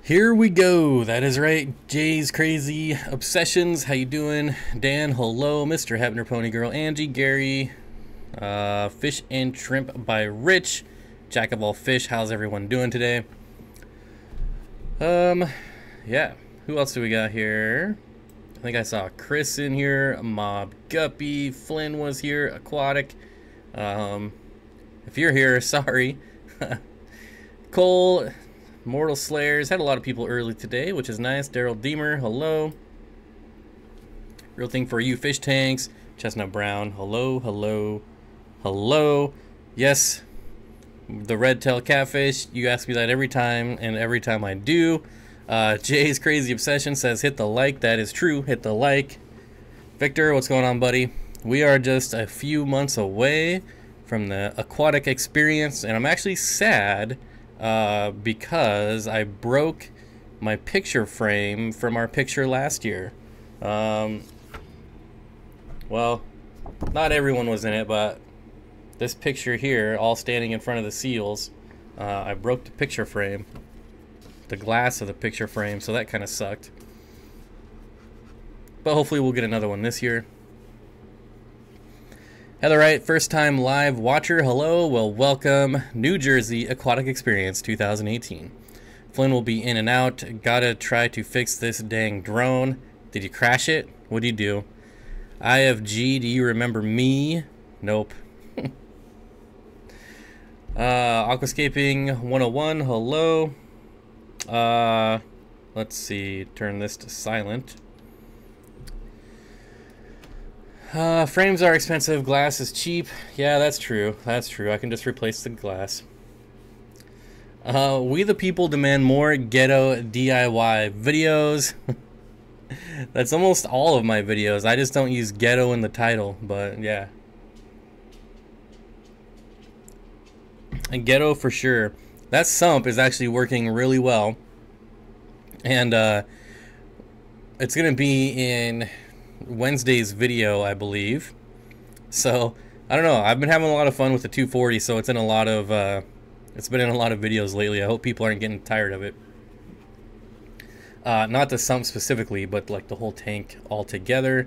Here we go. That is right. Jay's Crazy Obsessions. How you doing? Dan, hello. Mr. Hebner, Pony Girl, Angie, Gary, Fish and Shrimp by Rich, Jack of all fish. How's everyone doing today? Yeah. Who else do we got here? I think I saw Chris in here. Mob Guppy. Flynn was here. Aquatic. If you're here, sorry. Cole. Mortal Slayers. Had a lot of people early today, which is nice. Daryl Deemer, hello. Real thing for you, fish tanks. Chestnut Brown, hello, hello, hello. Yes, the red tail catfish. You ask me that every time, and every time I do. Jay's Crazy Obsession says hit the like. That is true. Hit the like. Victor, what's going on, buddy? We are just a few months away from the aquatic experience, and I'm actually sad because I broke my picture frame from our picture last year. Well, not everyone was in it, but this picture here, all standing in front of the seals, I broke the picture frame, the glass of the picture frame, so that kind of sucked. But hopefully we'll get another one this year. Heather Wright, first time live watcher, hello, well welcome, New Jersey Aquatic Experience 2018. Flynn will be in and out, gotta try to fix this dang drone. Did you crash it? What'd you do? IFG, do you remember me? Nope. Aquascaping 101, hello. Let's see, turn this to silent. Frames are expensive, glass is cheap. Yeah, that's true. That's true. I can just replace the glass. We the people demand more ghetto DIY videos. That's almost all of my videos. I just don't use ghetto in the title, but yeah. And ghetto for sure. That sump is actually working really well. And it's going to be in Wednesday's video, I believe. So I don't know, I've been having a lot of fun with the 240, so it's in a lot of it's been in a lot of videos lately. I hope people aren't getting tired of it. Not the sump specifically, but like the whole tank altogether.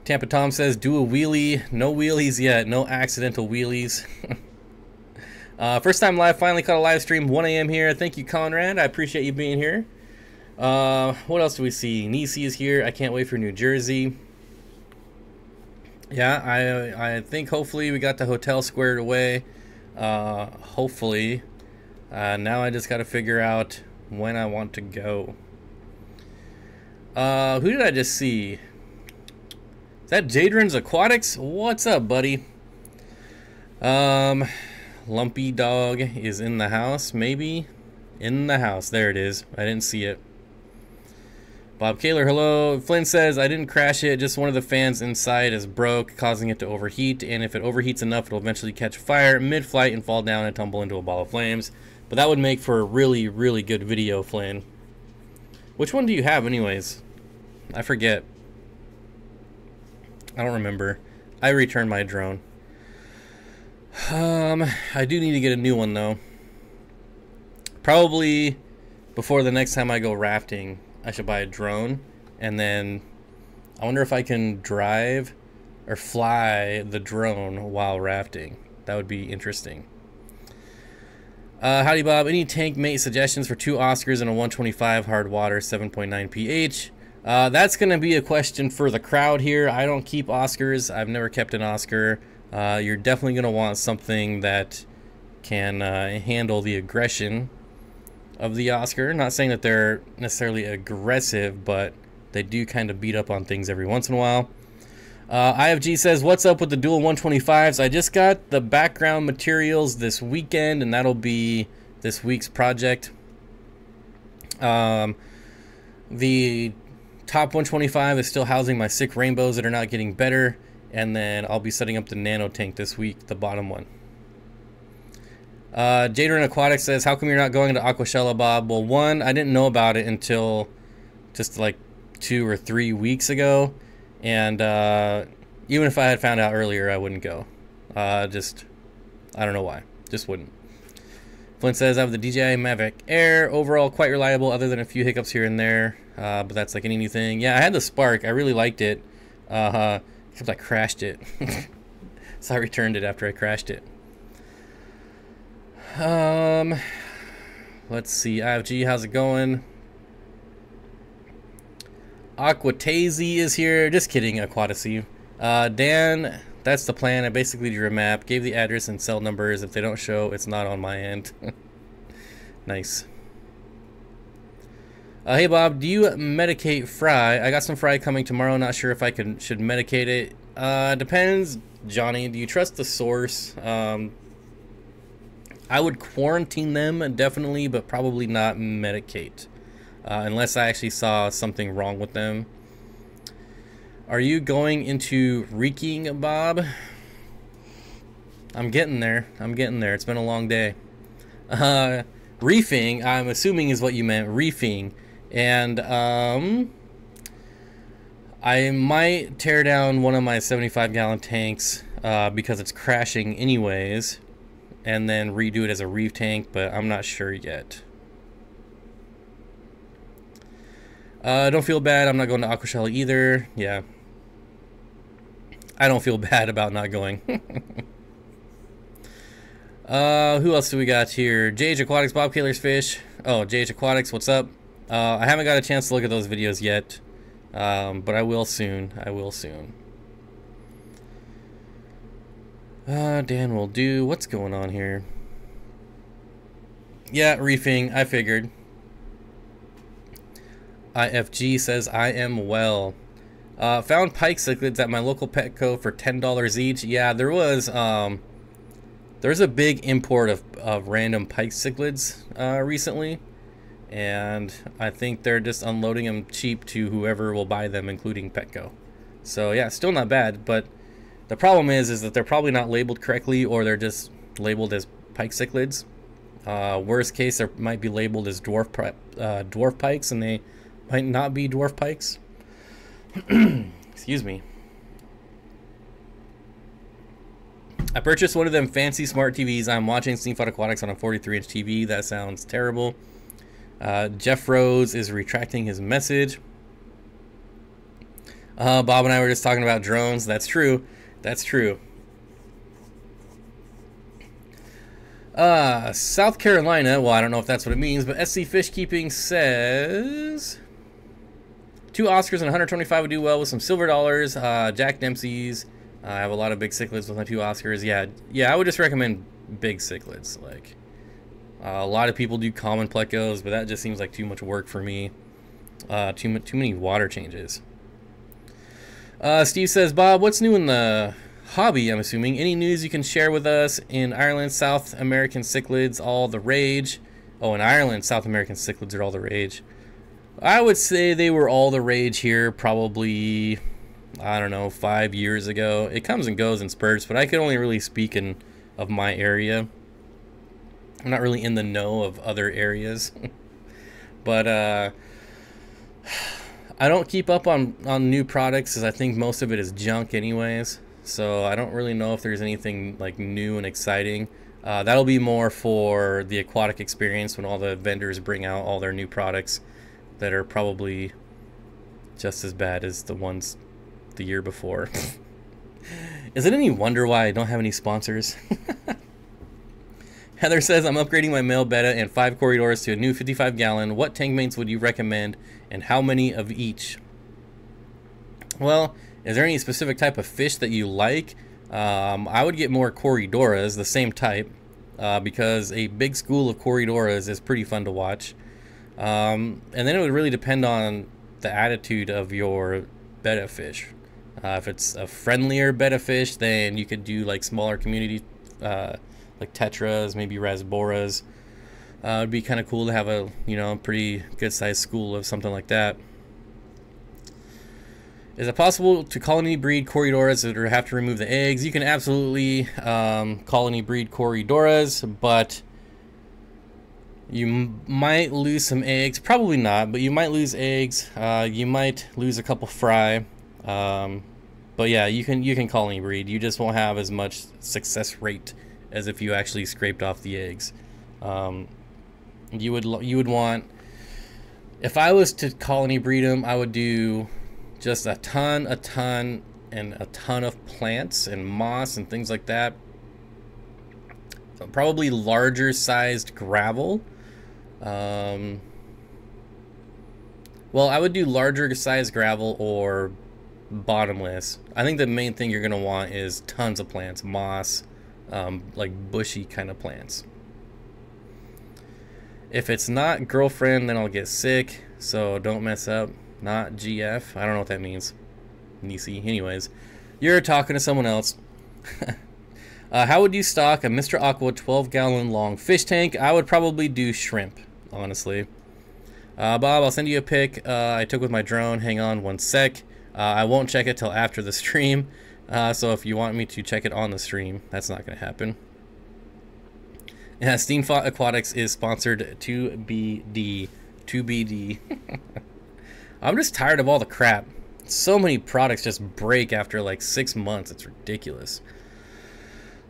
Tampa Tom says do a wheelie. No wheelies yet, no accidental wheelies. First time live, finally caught a live stream, 1 a.m. here. Thank you, Conrad, I appreciate you being here. What else do we see? Nisi is here. I can't wait for New Jersey. Yeah, I think hopefully we got the hotel squared away. Hopefully. Now I just got to figure out when I want to go. Who did I just see? Is that Jadrin's Aquatics? What's up, buddy? Lumpy Dog is in the house, maybe? In the house. There it is. I didn't see it. Bob Kaler, hello. Flynn says, I didn't crash it, just one of the fans inside is broke, causing it to overheat, and if it overheats enough, it'll eventually catch fire mid-flight and fall down and tumble into a ball of flames. But that would make for a really, really good video, Flynn. Which one do you have, anyways? I forget. I don't remember. I returned my drone. I do need to get a new one, though. Probably before the next time I go rafting, I should buy a drone, and then I wonder if I can drive or fly the drone while rafting. That would be interesting. Howdy Bob, any tank mate suggestions for 2 Oscars and a 125 hard water 7.9 pH? That's going to be a question for the crowd here. I don't keep Oscars. I've never kept an Oscar. You're definitely going to want something that can handle the aggression of the Oscar. Not saying that they're necessarily aggressive, but they do kind of beat up on things every once in a while. IFG says, what's up with the dual 125s? I just got the background materials this weekend, and that'll be this week's project. The top 125 is still housing my sick rainbows that are not getting better, and then I'll be setting up the nano tank this week, the bottom one. Jadron Aquatics says, how come you're not going to Aquashella, Bob? Well, one, I didn't know about it until just like 2 or 3 weeks ago, and even if I had found out earlier, I wouldn't go. I don't know why, just wouldn't. Flint says, I have the DJI Mavic Air. Overall, quite reliable, other than a few hiccups here and there. But that's like any new thing. Yeah, I had the Spark. I really liked it. Except I crashed it. So I returned it after I crashed it. Let's see. IFG, how's it going? Aquatics is here. Just kidding, Aquatics. Dan, that's the plan. I basically drew a map, gave the address and cell numbers. If they don't show, it's not on my end. Nice. Hey Bob, do you medicate fry? I got some fry coming tomorrow. Not sure if I should medicate it. Depends, Johnny. Do you trust the source? I would quarantine them definitely, but probably not medicate. Unless I actually saw something wrong with them. Are you going into reeking, Bob? I'm getting there. I'm getting there. It's been a long day. Reefing, I'm assuming is what you meant. Reefing. And I might tear down one of my 75-gallon tanks because it's crashing anyways, and then redo it as a reef tank, but I'm not sure yet. Don't feel bad. I'm not going to Aquashella either. Yeah. I don't feel bad about not going. Who else do we got here? JH Aquatics, Bob Kaler's Fish. Oh, JH Aquatics, what's up? I haven't got a chance to look at those videos yet, but I will soon. I will soon. Dan will do. What's going on here? Yeah, reefing. I figured. IFG says, I am well. Found pike cichlids at my local Petco for $10 each. Yeah, there's a big import of random pike cichlids recently. And I think they're just unloading them cheap to whoever will buy them, including Petco. So yeah, still not bad, but the problem is that they're probably not labeled correctly, or they're just labeled as pike cichlids. Worst case, they might be labeled as dwarf pikes, and they might not be dwarf pikes. Excuse me. I purchased one of them fancy smart TVs. I'm watching Steenfott Aquatics on a 43-inch TV. That sounds terrible. Jeff Rose is retracting his message. Bob and I were just talking about drones. That's true. That's true. South Carolina. Well, I don't know if that's what it means, but SC Fish Keeping says 2 Oscars and 125 would do well with some silver dollars. Jack Dempsey's. I have a lot of big cichlids with my 2 Oscars. Yeah, I would just recommend big cichlids. Like, a lot of people do common plecos, but that just seems like too much work for me. Too many water changes. Steve says, Bob, what's new in the hobby, I'm assuming? Any news you can share with us? In Ireland, South American cichlids, all the rage. Oh, in Ireland, South American cichlids are all the rage. I would say they were all the rage here probably, I don't know, 5 years ago. It comes and goes in spurts, but I could only really speak of my area. I'm not really in the know of other areas. But I don't keep up on new products, because I think most of it is junk anyways. So I don't really know if there's anything like new and exciting. That'll be more for the aquatic experience when all the vendors bring out all their new products that are probably just as bad as the ones the year before. Is it any wonder why I don't have any sponsors? Heather says, I'm upgrading my male betta and 5 corridors to a new 55-gallon. What tank mates would you recommend, and how many of each? Well, is there any specific type of fish that you like? I would get more corridoras, the same type, because a big school of corridoras is pretty fun to watch. And then it would really depend on the attitude of your betta fish. If it's a friendlier betta fish, then you could do like smaller community, like tetras, maybe rasboras. It'd be kind of cool to have a, pretty good sized school of something like that. Is it possible to colony breed corridoras or have to remove the eggs? You can absolutely colony breed corridoras, but you might lose some eggs. Probably not, but you might lose eggs. You might lose a couple fry. But yeah, you can colony breed. You just won't have as much success rate as if you actually scraped off the eggs. You would want, if I was to colony breed them, I would do just a ton of plants and moss and things like that. Probably larger sized gravel. Well, I would do larger sized gravel or bottomless. I think the main thing you're gonna want is tons of plants, moss, like bushy kind of plants. If it's not girlfriend, then I'll get sick, so don't mess up. Not GF. I don't know what that means. Nisi. Anyways, you're talking to someone else. How would you stock a Mr. Aqua 12-gallon long fish tank? I would probably do shrimp, honestly. Bob, I'll send you a pic I took with my drone. Hang on one sec. I won't check it till after the stream. So if you want me to check it on the stream, that's not going to happen. Yeah, Steenfott Aquatics is sponsored to BD. I'm just tired of all the crap. So many products just break after like 6 months. It's ridiculous.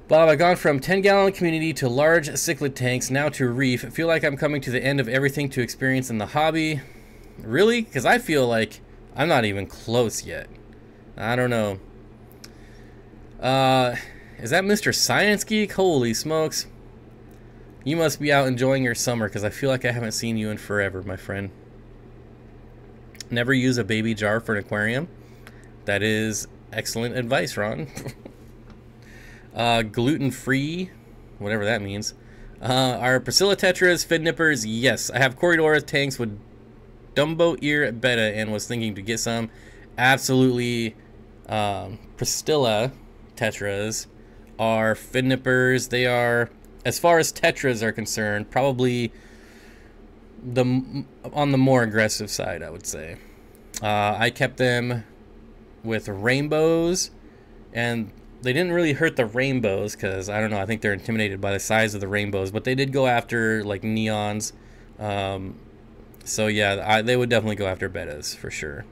Bob, I've gone from 10-gallon community to large cichlid tanks, now to reef. I feel like I'm coming to the end of everything to experience in the hobby. Really? Because I feel like I'm not even close yet. I don't know. Is that Mr. Science Geek? Holy smokes. You must be out enjoying your summer, because I feel like I haven't seen you in forever, my friend. Never use a baby jar for an aquarium. That is excellent advice, Ron. Gluten-free, whatever that means. Are Priscilla tetras fin nippers? Yes. I have Corridor tanks with Dumbo ear betta and was thinking to get some. Absolutely. Priscilla tetras are fin nippers. They are, as far as tetras are concerned, probably on the more aggressive side, I would say. I kept them with rainbows, and they didn't really hurt the rainbows because, I don't know, I think they're intimidated by the size of the rainbows, but they did go after like neons. So yeah, they would definitely go after bettas for sure.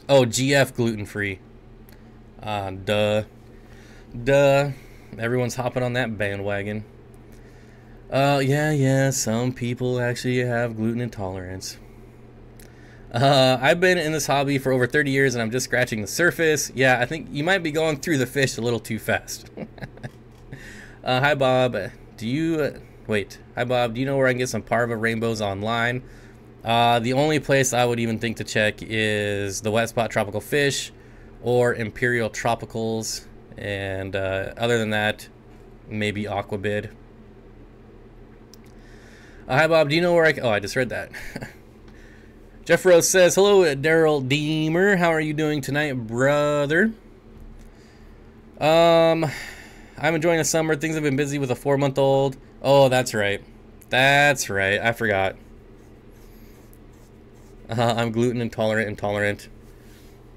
Oh, GF gluten-free. Duh. Everyone's hopping on that bandwagon. Yeah, some people actually have gluten intolerance. I've been in this hobby for over 30 years and I'm just scratching the surface. Yeah, I think you might be going through the fish a little too fast. Hi, Bob. Hi, Bob. Do you know where I can get some Parva rainbows online? The only place I would even think to check is the Wet Spot Tropical Fish or Imperial Tropicals. And other than that, maybe Aquabid. Hi, Bob. Do you know where I can... Oh, I just read that. Jeff Rose says, hello, Daryl Deemer. How are you doing tonight, brother? I'm enjoying the summer. Things have been busy with a 4-month-old. Oh, that's right. That's right. I forgot. I'm gluten intolerant.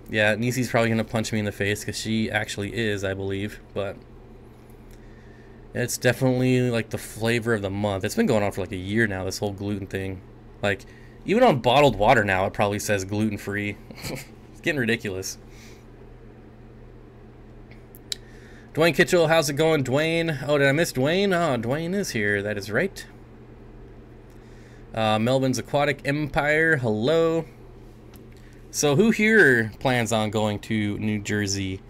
Yeah, Nisi's probably going to punch me in the face because she actually is, I believe. But it's definitely like the flavor of the month. It's been going on for like a year now, this whole gluten thing. Like, even on bottled water now, it probably says gluten-free. It's getting ridiculous. Dwayne Kitchell, how's it going, Dwayne? Oh, did I miss Dwayne? Oh, Dwayne is here. That is right. Melvin's Aquatic Empire, hello. So who here plans on going to New Jersey?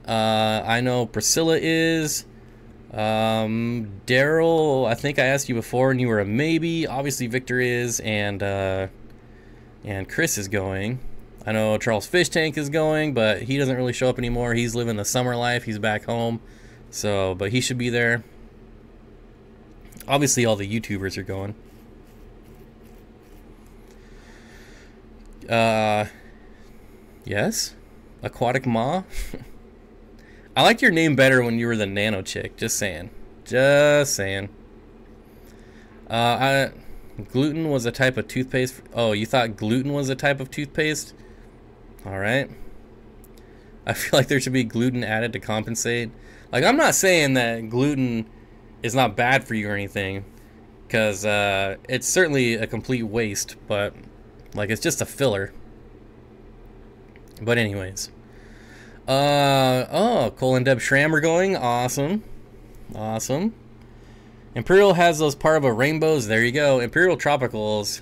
I know Priscilla is. Daryl, I think I asked you before and you were a maybe. Obviously Victor is, and Chris is going. I know Charles Fish Tank is going, but he doesn't really show up anymore. He's living the summer life. He's back home. So, but he should be there. Obviously all the YouTubers are going. Yes? Aquatic Ma? I liked your name better when you were the nano chick. Just saying. Just saying. Gluten was a type of toothpaste. Oh, you thought gluten was a type of toothpaste? Alright. I feel like there should be gluten added to compensate. Like, I'm not saying that gluten is not bad for you or anything. Because it's certainly a complete waste. But, like, it's just a filler. But anyways. Oh, Cole and Deb Schramm are going. Awesome. Awesome. Imperial has those Parva rainbows. There you go. Imperial Tropicals.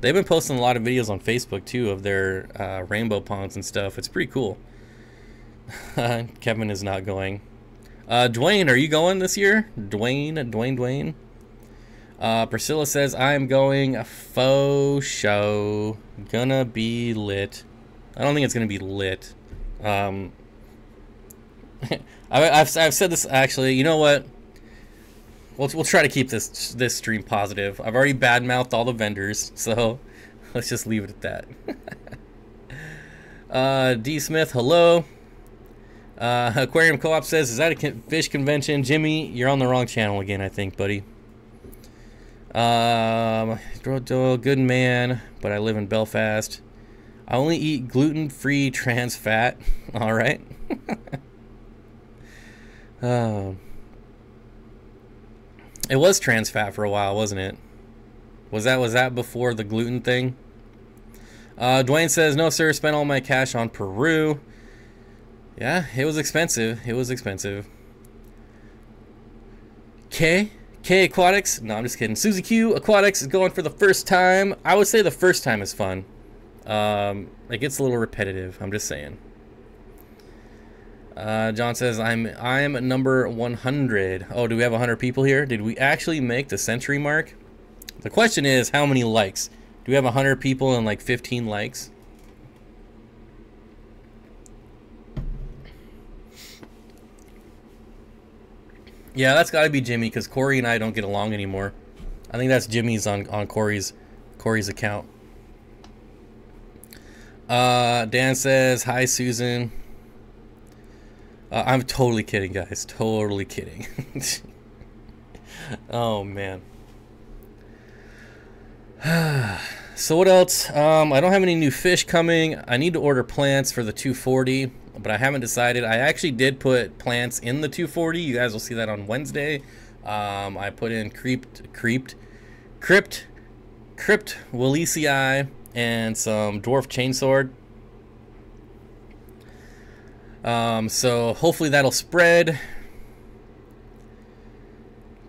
They've been posting a lot of videos on Facebook too of their rainbow ponds and stuff. It's pretty cool. Kevin is not going. Dwayne, are you going this year? Dwayne. Priscilla says, I'm going. Faux show. Gonna be lit. I don't think it's gonna be lit. I've said this actually. You know what? We'll try to keep this stream positive. I've already badmouthed all the vendors, so let's just leave it at that. D Smith, hello. Aquarium Co-op says, is that a fish convention? Jimmy, you're on the wrong channel again, I think, buddy. Good man, but I live in Belfast. I only eat gluten-free trans fat. All right. It was trans fat for a while, wasn't it? Was that before the gluten thing? Dwayne says, no sir, spent all my cash on Peru. Yeah, it was expensive. It was expensive. K Aquatics? No, I'm just kidding. Susie Q Aquatics is going for the first time. I would say the first time is fun. It gets a little repetitive. I'm just saying. John says, I'm number 100. Oh, do we have 100 people here? Did we actually make the century mark? The question is, how many likes? Do we have 100 people and like 15 likes? Yeah, that's got to be Jimmy, because Corey and I don't get along anymore. I think that's Jimmy's on Corey's account. Dan says, hi, Susan. I'm totally kidding, guys. Totally kidding. Oh, man. So what else? I don't have any new fish coming. I need to order plants for the 240, but I haven't decided. I actually did put plants in the 240. You guys will see that on Wednesday. I put in Crypt Willisii and some Dwarf Chainsword. So hopefully that'll spread.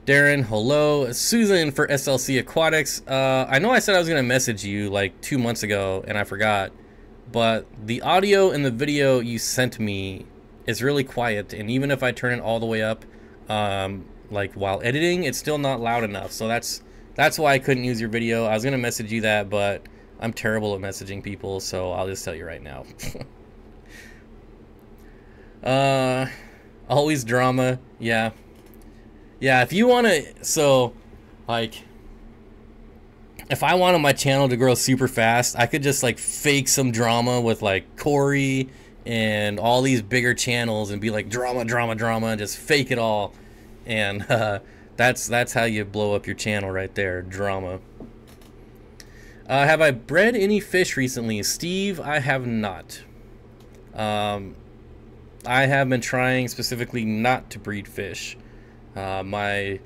Darren, hello. Susan for SLC Aquatics. I know I said I was gonna message you like 2 months ago and I forgot, but the audio and the video you sent me is really quiet, and even if I turn it all the way up, like while editing, it's still not loud enough. So that's why I couldn't use your video. I was gonna message you that, but I'm terrible at messaging people, so I'll just tell you right now. Always drama. Yeah, if you want to, so like if I wanted my channel to grow super fast, I could just like fake some drama with like Corey and all these bigger channels and be like drama and just fake it all, and that's how you blow up your channel right there. Drama. Have I bred any fish recently? Steve, I have not. I have been trying specifically not to breed fish. My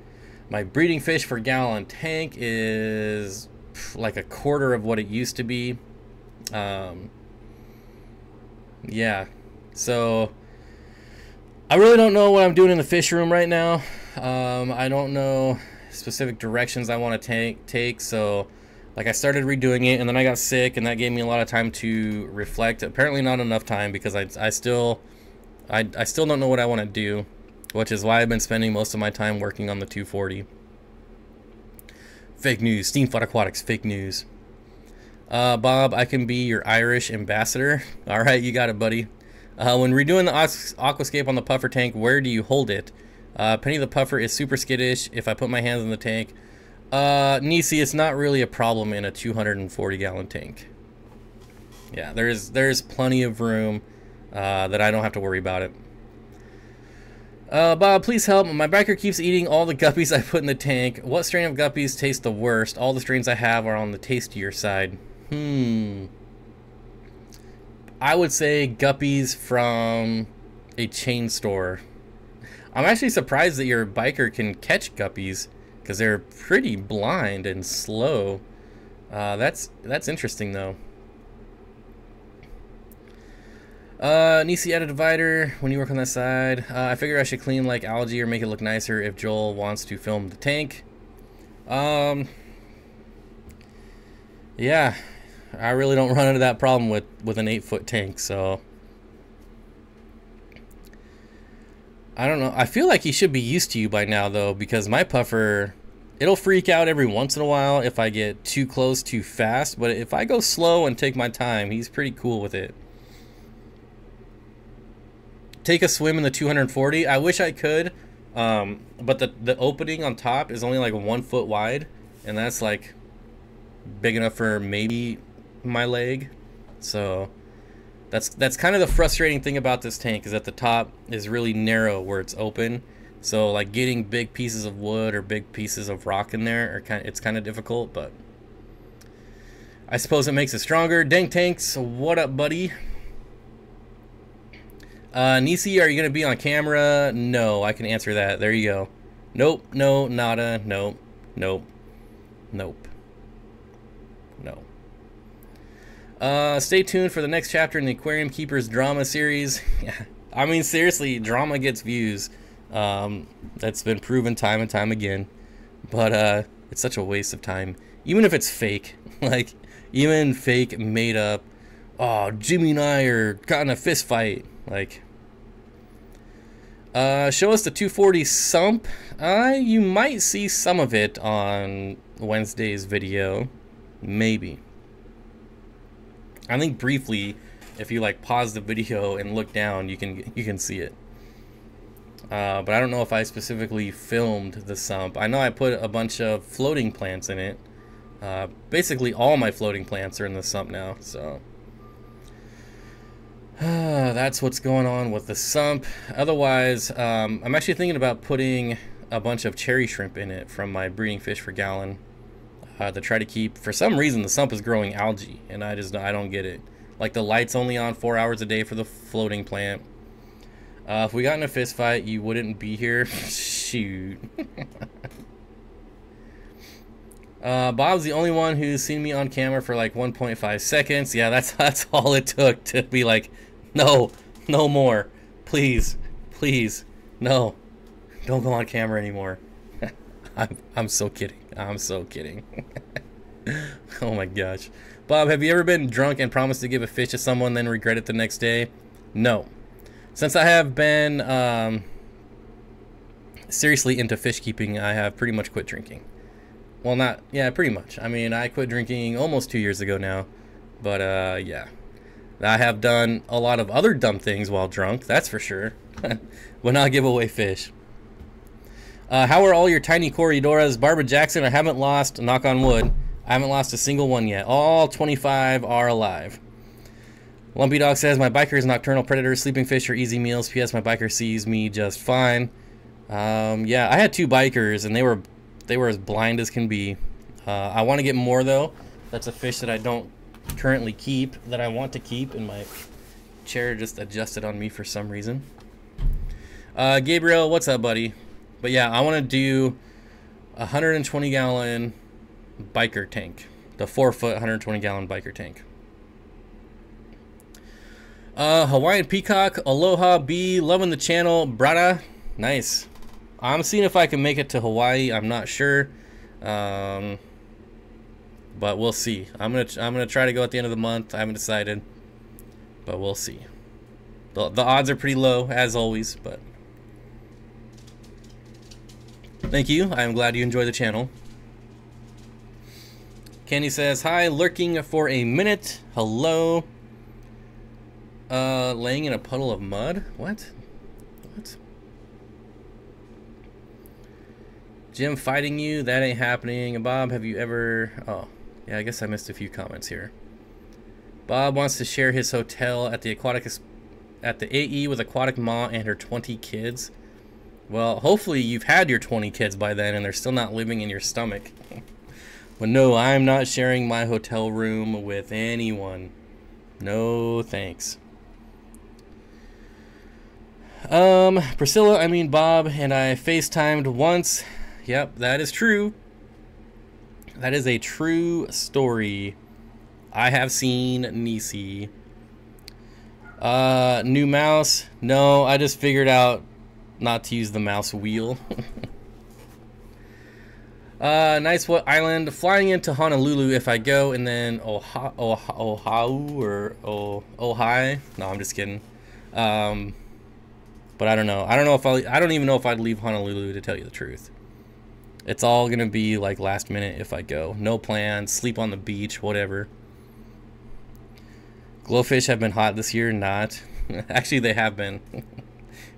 breeding fish per gallon tank is like a quarter of what it used to be. Yeah, so I really don't know what I'm doing in the fish room right now. I don't know specific directions I want to take. So like I started redoing it, and then I got sick, and that gave me a lot of time to reflect. Apparently not enough time, because I still don't know what I want to do, which is why I've been spending most of my time working on the 240. Fake news. Steenfott Aquatics. Fake news. Bob, I can be your Irish ambassador. All right, you got it, buddy. When redoing the aquascape on the puffer tank, where do you hold it? Penny the puffer is super skittish if I put my hands in the tank. Nisi, it's not really a problem in a 240 gallon tank. Yeah, there's plenty of room that I don't have to worry about it. Bob, please help. My biker keeps eating all the guppies I put in the tank. What strain of guppies taste the worst? All the strains I have are on the tastier side. I would say guppies from a chain store. I'm actually surprised that your biker can catch guppies, because they're pretty blind and slow. That's interesting though. Nisi add a divider when you work on that side. I figure I should clean like algae or make it look nicer if Joel wants to film the tank. Yeah, I really don't run into that problem with an 8-foot tank, so I don't know. I feel like he should be used to you by now though, because my puffer, it'll freak out every once in a while if I get too close too fast, but if I go slow and take my time, he's pretty cool with it. Take a swim in the 240. I wish I could, but the opening on top is only like 1 foot wide, and that's like big enough for maybe my leg. So that's kind of the frustrating thing about this tank, is that the top is really narrow where it's open. So like getting big pieces of wood or big pieces of rock in there it's kind of difficult, but I suppose it makes it stronger. Dang Tanks, what up, buddy? Nisi, are you gonna be on camera? No, I can answer that. There you go. Nope, no, nada, nope, nope, nope, no. Stay tuned for the next chapter in the Aquarium Keepers drama series. I mean, seriously, drama gets views. That's been proven time and time again. But it's such a waste of time, even if it's fake. Like, even fake, made up. Oh, Jimmy and I are got in a fist fight. Like, show us the 240 sump. You might see some of it on Wednesday's video, maybe. I think briefly, if you like pause the video and look down, you can see it. But I don't know if I specifically filmed the sump. I know I put a bunch of floating plants in it. Basically, all my floating plants are in the sump now. So that's what's going on with the sump. Otherwise, I'm actually thinking about putting a bunch of cherry shrimp in it from my breeding fish for gallon. To try to keep, for some reason the sump is growing algae, and I don't get it. Like, the light's only on 4 hours a day for the floating plant. If we got in a fist fight, you wouldn't be here. Shoot. Bob's the only one who's seen me on camera for like 1.5 seconds. Yeah, that's all it took to be like, no more, please, no, don't go on camera anymore. I'm so kidding. I'm so kidding. Oh my gosh. Bob, have you ever been drunk and promised to give a fish to someone, then regret it the next day? No. Since I have been seriously into fish keeping, I have pretty much quit drinking. Well, not, yeah, pretty much. I mean, I quit drinking almost 2 years ago now. But, yeah. I have done a lot of other dumb things while drunk, that's for sure. But not give away fish. How are all your tiny Corridoras? Barbara Jackson, I haven't lost, knock on wood, I haven't lost a single one yet. All 25 are alive. Lumpy Dog says, my biker is nocturnal predators, sleeping fish are easy meals. P.S. my biker sees me just fine. Yeah, I had 2 bikers, and they were as blind as can be. I want to get more, though. That's a fish that I don't currently keep, that I want to keep, and my chair just adjusted on me for some reason. Gabriel, what's up, buddy? But yeah, I want to do a 120 gallon biker tank. The 4-foot 120 gallon biker tank. Hawaiian Peacock, aloha, B, loving the channel, brada. Nice. I'm seeing if I can make it to Hawaii. I'm not sure. But we'll see. I'm gonna try to go at the end of the month. I haven't decided. But we'll see. The odds are pretty low, as always, but thank you. I am glad you enjoy the channel. Candy says, hi, lurking for a minute. Hello. Laying in a puddle of mud? What? What? Jim fighting you? That ain't happening. Bob, have you ever... Oh, yeah, I guess I missed a few comments here. Bob wants to share his hotel at the Aquatics, at the AE with Aquatic Ma and her 20 kids. Well, hopefully you've had your 20 kids by then and they're still not living in your stomach. But no, I'm not sharing my hotel room with anyone. No thanks. Priscilla, I mean Bob, and I FaceTimed once. Yep, that is true. That is a true story. I have seen Nisi. New mouse. No, I just figured out not to use the mouse wheel. Nice. What island? Flying into Honolulu if I go, and then Oahu or Ojai. No, I'm just kidding. But I don't know. I don't even know if I'd leave Honolulu, to tell you the truth. It's all gonna be like last minute if I go. No plans. Sleep on the beach. Whatever. Glowfish have been hot this year. Not. Actually, they have been.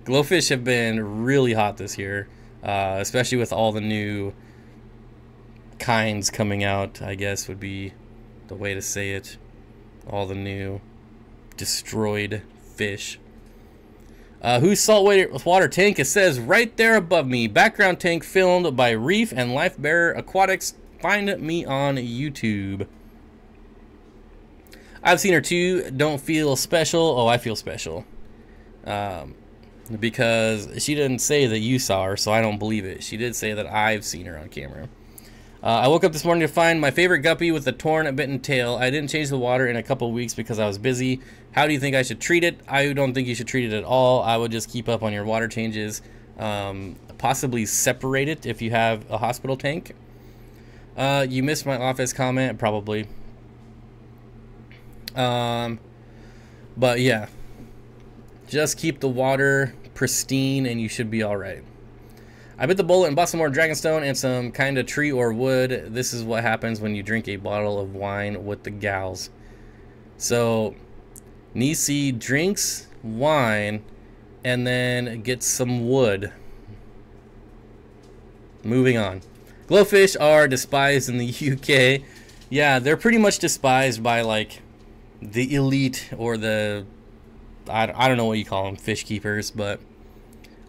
Glowfish have been really hot this year, especially with all the new kinds coming out, I guess would be the way to say it. All the new destroyed fish. Whose saltwater tank? It says right there above me. Background tank filmed by Reef and Life Bearer Aquatics. Find me on YouTube. I've seen her too. Don't feel special. Oh, I feel special. Because she didn't say that you saw her, so I don't believe it. She did say that I've seen her on camera. I woke up this morning to find my favorite guppy with a torn, bitten tail. I didn't change the water in a couple weeks because I was busy. How do you think I should treat it? I don't think you should treat it at all. I would just keep up on your water changes. Possibly separate it if you have a hospital tank. You missed my office comment, probably. But yeah, just keep the water pristine and you should be all right. I bit the bullet and bought some more dragonstone and some kind of tree or wood. This is what happens when you drink a bottle of wine with the gals. So Nisi drinks wine and then gets some wood. Moving on. Glowfish are despised in the UK. Yeah, they're pretty much despised by like the elite or the I don't know what you call them, fish keepers, but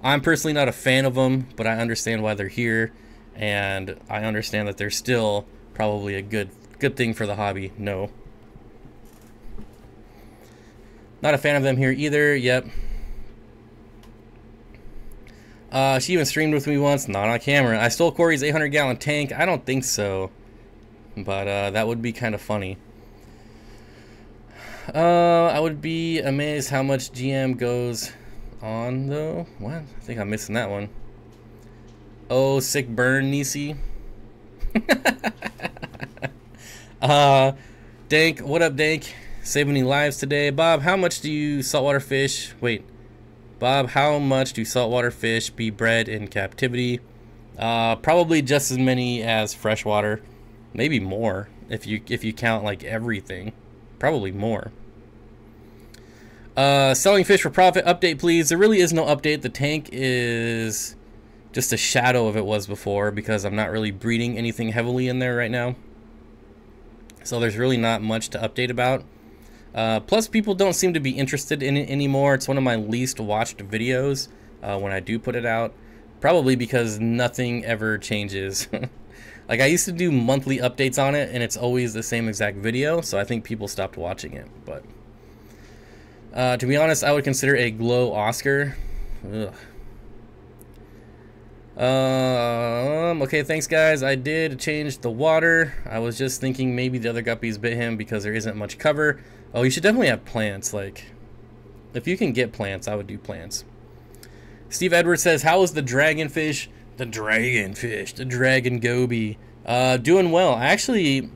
I'm personally not a fan of them, but I understand why they're here, and I understand that they're still probably a good thing for the hobby. No. Not a fan of them here either. Yep. She even streamed with me once, not on camera. I stole Corey's 800-gallon tank. I don't think so, but that would be kind of funny. I would be amazed how much GM goes on though. What? I think I'm missing that one. Oh, sick burn, Nisi. Dank, what up, Dank? Saving any lives today, Bob? How much do you saltwater fish? Wait, Bob, how much do saltwater fish be bred in captivity? Probably just as many as freshwater, maybe more if you count like everything. Probably more. Selling fish for profit. Update, please. There really is no update. The tank is just a shadow of it was before because I'm not really breeding anything heavily in there right now. So there's really not much to update about. Plus, people don't seem to be interested in it anymore. It's one of my least watched videos when I do put it out. Probably because nothing ever changes. Like, I used to do monthly updates on it, and it's always the same exact video. So I think people stopped watching it. But to be honest, I would consider a glow Oscar. Ugh. Okay, thanks guys. I did change the water. I was just thinking maybe the other guppies bit him because there isn't much cover. Oh, you should definitely have plants. Like, if you can get plants, I would do plants. Steve Edwards says, how is the dragonfish? The dragonfish, the dragon goby. Doing well. Actually,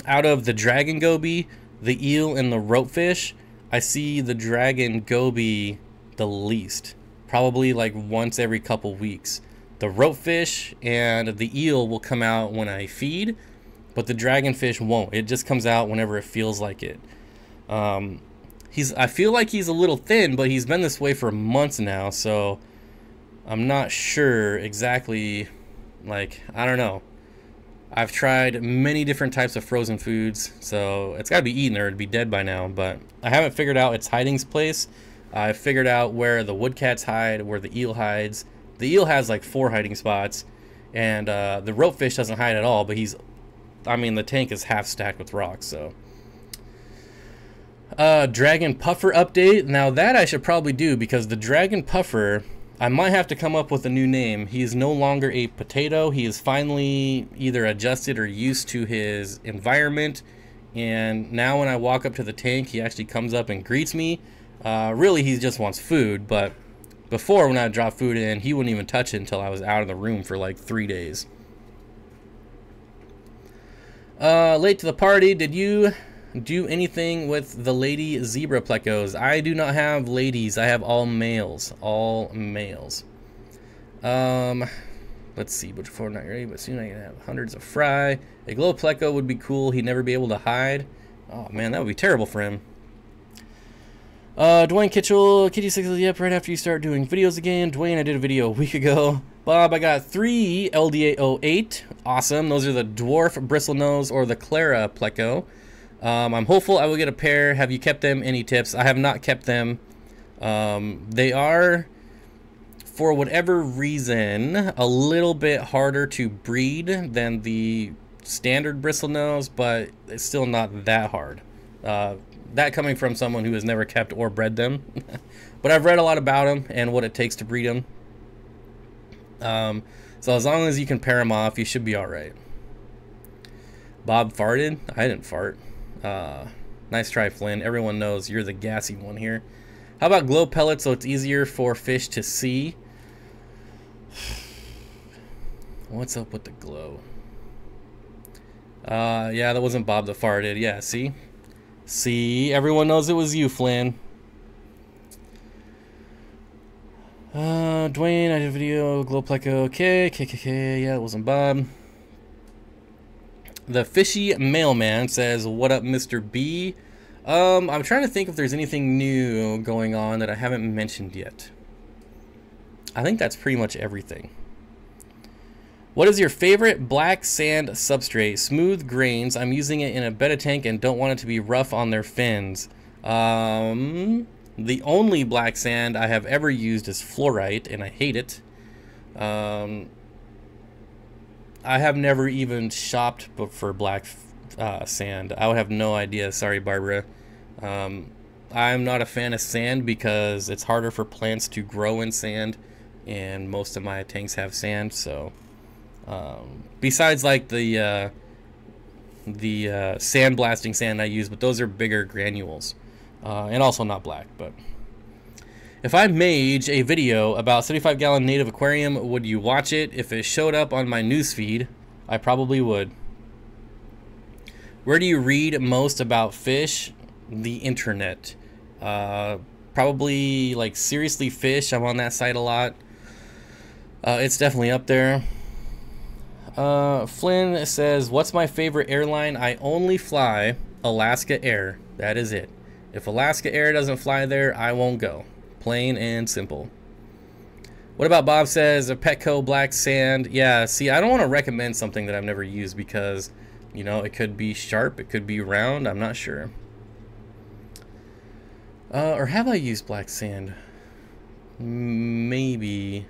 out of the dragon goby, the eel, and the ropefish, I see the dragon goby the least. Probably like once every couple weeks. The ropefish and the eel will come out when I feed, but the dragonfish won't. It just comes out whenever it feels like it. I feel like he's a little thin, but he's been this way for months now, so I'm not sure exactly. Like, I don't know. I've tried many different types of frozen foods, so it's got to be eaten or it'd be dead by now, but I haven't figured out its hiding place. I figured out where the woodcats hide, where the eel hides. The eel has like 4 hiding spots, and the ropefish doesn't hide at all, but the tank is half stacked with rocks, so. Dragon puffer update. Now that I should probably do, because the dragon puffer, I might have to come up with a new name. He is no longer a potato. He is finally either adjusted or used to his environment, And now when I walk up to the tank, he actually comes up and greets me. Really, he just wants food, but before, when I would drop food in, he wouldn't even touch it until I was out of the room for like 3 days. Late to the party. Did you do anything with the lady zebra plecos? I do not have ladies. I have all males. All males. Let's see. Which before not ready, but soon I can have hundreds of fry. A glow pleco would be cool. He'd never be able to hide. Oh man, that would be terrible for him. Dwayne Kitchell, Kitty Sixes, yep, right after you start doing videos again. Dwayne, I did a video a week ago. Bob, I got 3 LDA08. Awesome. Those are the dwarf bristlenose or the Clara pleco. I'm hopeful I will get a pair. Have you kept them? Any tips? I have not kept them. They are, for whatever reason, a little bit harder to breed than the standard bristlenose, but it's still not that hard. That coming from someone who has never kept or bred them. But I've read a lot about them and what it takes to breed them. So as long as you can pair them off, you should be alright. Bob farted? I didn't fart. Nice try, Flynn. Everyone knows you're the gassy one here. How about glow pellets so it's easier for fish to see? What's up with the glow? Yeah, that wasn't Bob that farted. Yeah, see? See, everyone knows it was you, Flynn. Dwayne, I did a video, glow pleco, okay, KKK, yeah, it wasn't Bob. The Fishy Mailman says, what up, Mr. B? I'm trying to think if there's anything new going on that I haven't mentioned yet. I think that's pretty much everything. What is your favorite black sand substrate? Smooth grains. I'm using it in a betta tank and don't want it to be rough on their fins. The only black sand I have ever used is fluorite, and I hate it. I have never even shopped for black sand. I would have no idea. Sorry, Barbara. I'm not a fan of sand because it's harder for plants to grow in sand, and most of my tanks have sand, so... besides like the sandblasting sand I use, but those are bigger granules, and also not black. But if I made a video about 75-gallon native aquarium, would you watch it? If it showed up on my newsfeed, I probably would. Where do you read most about fish? The internet. Probably like Seriously Fish. I'm on that site a lot. It's definitely up there. Flynn says, what's my favorite airline? I only fly Alaska Air. That is it. If Alaska Air doesn't fly there, I won't go. Plain and simple. What about Bob says, a Petco black sand? Yeah, see, I don't want to recommend something that I've never used because, you know, it could be sharp, it could be round, I'm not sure. Or have I used black sand? Maybe.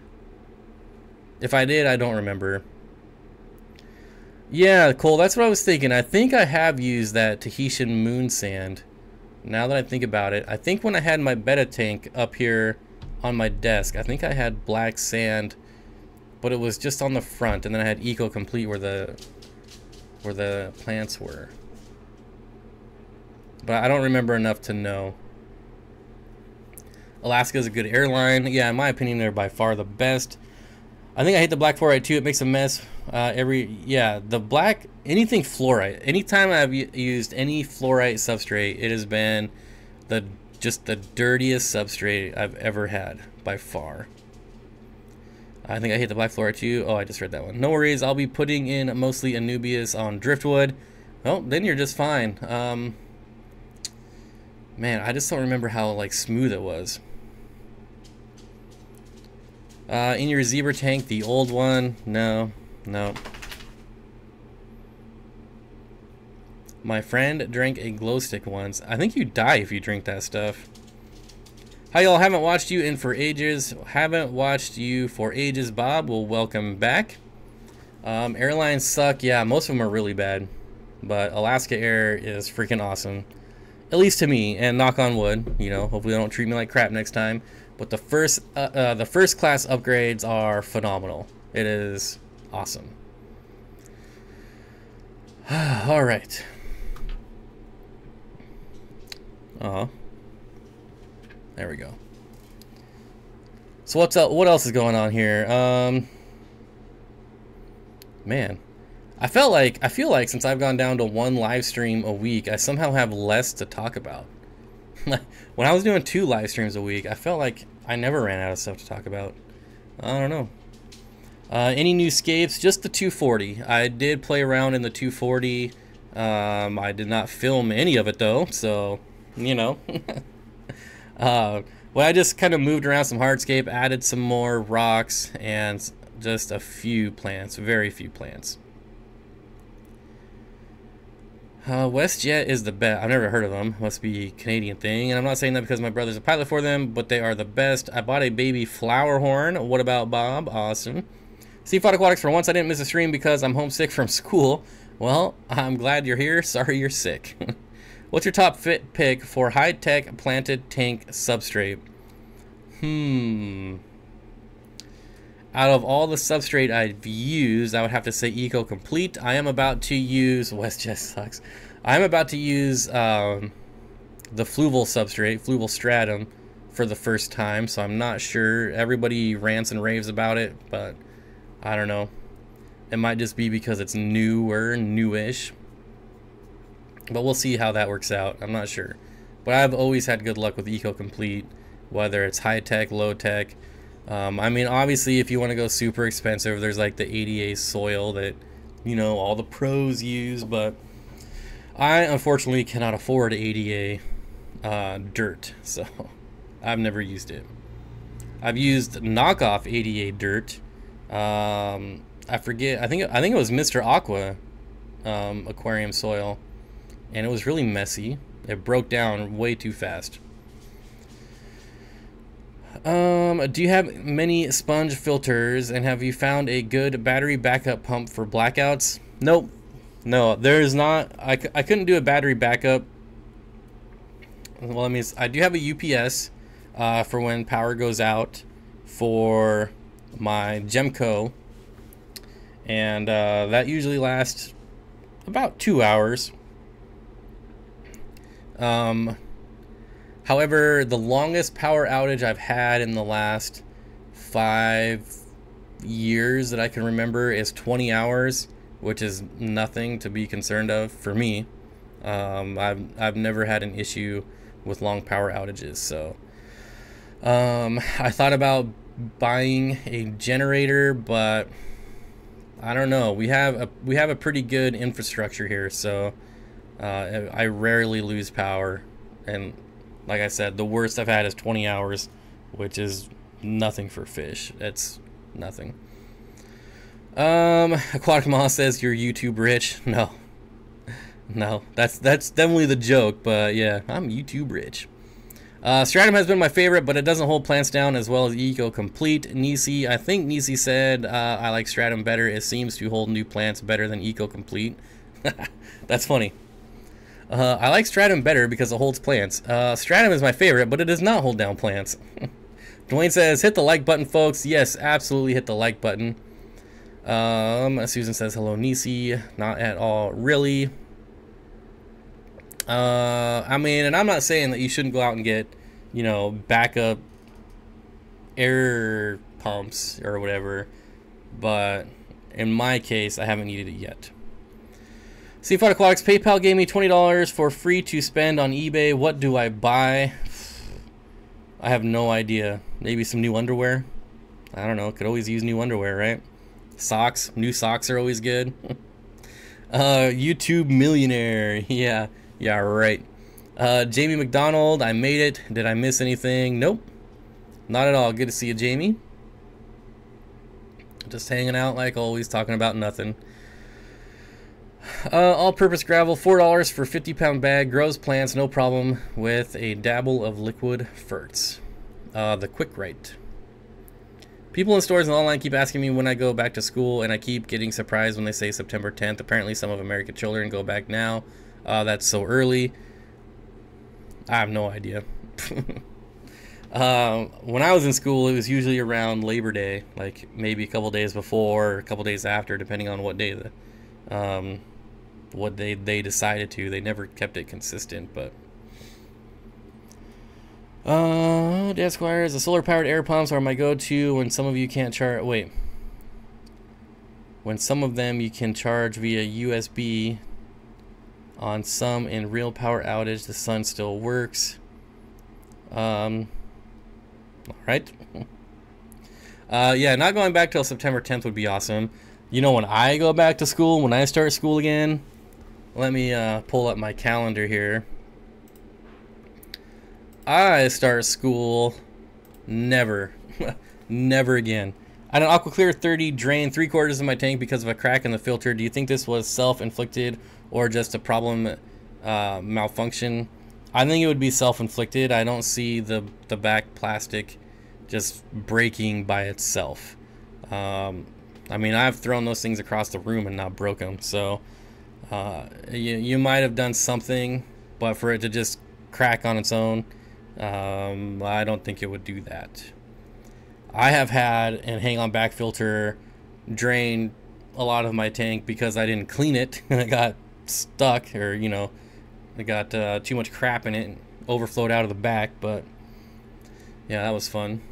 If I did, I don't remember. Yeah, Cole, that's what I was thinking. I think I have used that Tahitian moon sand. Now that I think about it, I think when I had my betta tank up here on my desk, I think I had black sand, but it was just on the front, and then I had Eco Complete where the plants were. But I don't remember enough to know. Alaska is a good airline. Yeah, in my opinion, they're by far the best. I think I hate the black fluorite too. It makes a mess. The black, anything fluorite. Anytime I've used any fluorite substrate, it has been just the dirtiest substrate I've ever had by far. I think I hate the black fluorite too. Oh, I just read that one. No worries. I'll be putting in mostly Anubias on driftwood. Well, then you're just fine. Man, I just don't remember how like smooth it was. In your zebra tank, the old one? No. My friend drank a glow stick once. I think you die if you drink that stuff. Hi y'all, haven't watched you in for ages. Haven't watched you for ages, Bob. Well, welcome back. Airlines suck. Yeah, most of them are really bad. But Alaska Air is freaking awesome. At least to me, and knock on wood. You know, hopefully they don't treat me like crap next time. But the first class upgrades are phenomenal. It is awesome. All right. There we go. So what's up? What else is going on here? Man, I feel like since I've gone down to one live stream a week, I somehow have less to talk about. When I was doing 2 live streams a week, I felt like I never ran out of stuff to talk about. I don't know. Any new scapes? Just the 240. I did play around in the 240. I did not film any of it though, so you know. Well, I just kind of moved around some hardscape, added some more rocks, and just a few plants, very few plants. WestJet is the best. I've never heard of them. Must be a Canadian thing. And I'm not saying that because my brother's a pilot for them, but they are the best. I bought a baby flower horn. What about Bob? Awesome. Steenfott Aquatics, for once I didn't miss a stream because I'm homesick from school. Well, I'm glad you're here. Sorry you're sick. What's your top fit pick for high-tech planted tank substrate? Out of all the substrate I've used, I would have to say Eco Complete. I am about to use WestJet sucks. I'm about to use the fluval substrate, fluval stratum, for the first time. So I'm not sure. Everybody rants and raves about it, but I don't know. It might just be because it's newish. But we'll see how that works out. I'm not sure. But I've always had good luck with Eco Complete, whether it's high tech, low tech. I mean, obviously, if you want to go super expensive, there's like the ADA soil that, you know, all the pros use. But I, unfortunately, cannot afford ADA dirt. So I've never used it. I've used knockoff ADA dirt. I forget. I think it was Mr. Aqua aquarium soil. And it was really messy. It broke down way too fast. Do you have many sponge filters, and have you found a good battery backup pump for blackouts? Nope. No, there is not. I couldn't do a battery backup. Well, I do have a UPS for when power goes out for my Gemco, and that usually lasts about 2 hours. However, the longest power outage I've had in the last 5 years that I can remember is 20 hours, which is nothing to be concerned of for me. I've never had an issue with long power outages, so I thought about buying a generator, but I don't know. We have a pretty good infrastructure here, so I rarely lose power, and like I said, the worst I've had is 20 hours, which is nothing for fish. It's nothing. Aquatic Moss says you're YouTube rich. No, that's definitely the joke, but yeah, I'm YouTube rich. Stratum has been my favorite, but it doesn't hold plants down as well as Eco Complete. Nisi, I think Nisi said I like Stratum better. It seems to hold new plants better than Eco Complete. That's funny. I like Stratum better because it holds plants. Stratum is my favorite, but it does not hold down plants. Dwayne says, hit the like button, folks. Yes, absolutely hit the like button. Susan says, hello, Nisi. Not at all, really. I mean, and I'm not saying that you shouldn't go out and get, you know, backup air pumps or whatever, but in my case, I haven't needed it yet. Steenfott Aquatics, PayPal gave me $20 for free to spend on eBay. What do I buy? I have no idea. Maybe some new underwear? I don't know. Could always use new underwear, right? Socks. New socks are always good. YouTube millionaire. Yeah, right. Jamie McDonald, I made it. Did I miss anything? Nope. Not at all. Good to see you, Jamie. Just hanging out like always, talking about nothing. All-purpose gravel, $4 for 50-pound bag. Grows plants, no problem, with a dabble of liquid ferts. The Quick Right. People in stores and online keep asking me when I go back to school, and I keep getting surprised when they say September 10th. Apparently some of American children go back now. That's so early. I have no idea. When I was in school, it was usually around Labor Day, like maybe a couple days before or a couple days after, depending on what day they decided to. They never kept it consistent, but. Dad Squires, the solar-powered air pumps are my go-to when some of you can't charge. Wait. When some of them you can charge via USB. On some in real power outage, the sun still works. All right. Yeah, not going back till September 10th would be awesome. You know, when I go back to school, when I start school again, let me pull up my calendar here. I start school never, never again. I had an AquaClear 30 drain 3/4 of my tank because of a crack in the filter. Do you think this was self-inflicted or just a problem malfunction? I think it would be self-inflicted. I don't see the back plastic just breaking by itself. I mean, I've thrown those things across the room and not broke them. So you might have done something, but for it to just crack on its own, I don't think it would do that. I have had an hang-on back filter drain a lot of my tank because I didn't clean it and it got stuck, or you know, it got too much crap in it and overflowed out of the back. But yeah, that was fun.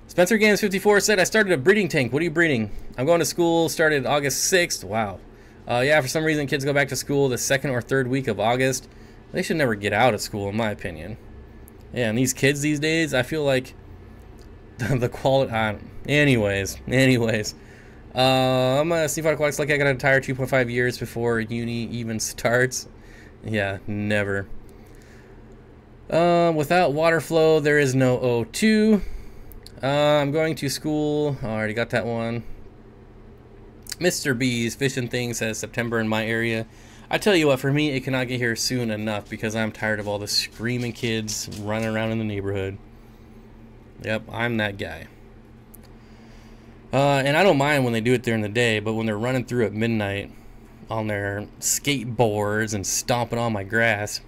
Spencer Games 54 said, I started a breeding tank. What are you breeding? I'm going to school, started August 6th. Wow. Yeah, for some reason kids go back to school the 2nd or 3rd week of August. They should never get out of school, in my opinion. Yeah, and these kids these days, I feel like the quality... anyways. I'm a Steenfott Aquatics, like I got to retire 2.5 years before uni even starts. Yeah, never. Without water flow, there is no O2. I'm going to school. I already got that one. Mr. B's Fishing Thing says September in my area. I tell you what, for me, it cannot get here soon enough because I'm tired of all the screaming kids running around in the neighborhood. Yep, I'm that guy. And I don't mind when they do it during the day, but when they're running through at midnight on their skateboards and stomping on my grass.